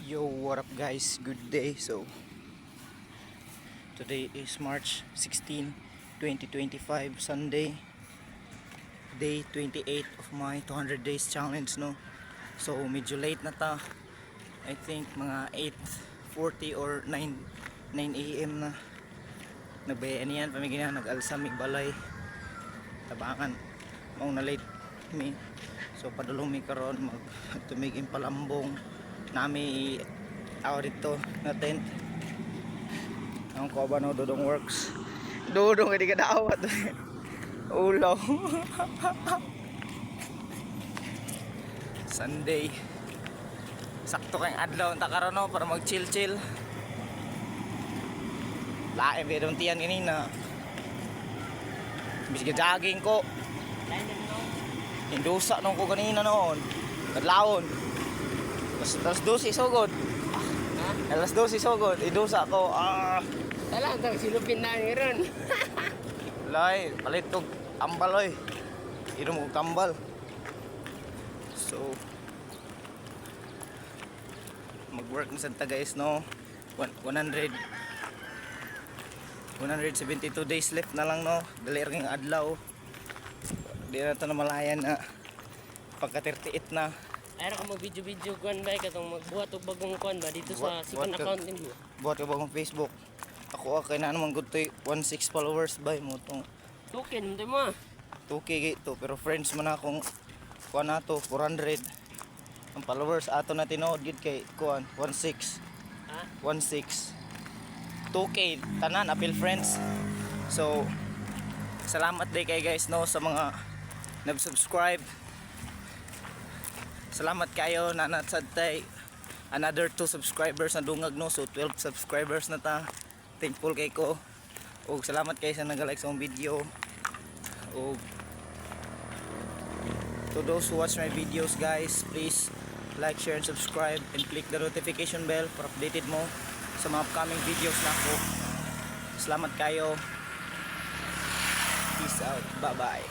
Yo, what up guys? Good day. So today is March 16, 2025, Sunday, day 28 of my 200 days challenge, no. So medyo late na ta. I think mga 8:40 or 9 AM na. Nagbayaan yan pamigina, nag-alsa mig balay. Tabangan mao na late mi. So padulong mi karon mag tumig Palambong nami ako dito na tent. Ang ko ba no Dodong Works. Dodong hindi ka daawat. Ulaw. Sunday. Sakto kayong adlaw ta karon no para mag chill. Lain ba dong tiyan kanina. Bisig jogging ko. Indusa nung ko kanina noon. Kadlawon. Alas 12 sugod. Alas 12 sugod. Indusa ko. Alam, silupin na ngayon. Lay, palit og tambal oy. Inom og tambal. So mag-work na sa guys no. 172 days left na lang no. Dali ring adlaw. Di na to na malayan na pagka 38 na. Ayro ka mag-video kuan ba katong magbuhat og bagong kuan ba dito sa Buhat second ka- account nimo. Buhat ka ba akong Facebook? Ako kay na naman good to 16 followers ba mo tong Token mo mo. 2K to pero friends man akong kuan nato 400 ang followers ato na tinuod gid kay kuan 16 Ha? 16 2K tanan apil friends. So salamat day kay guys no sa mga nag-subscribe. Salamat kayo na natsad another 2 subscribers na dungag no, so 12 subscribers na ta. Thankful kay ko. Og salamat kayo sa nag-like sa akong video. Og to those who watch my videos guys, please like, share, and subscribe and click the notification bell para updated mo sa mga upcoming videos na ako. Salamat kayo. Peace out. Bye bye.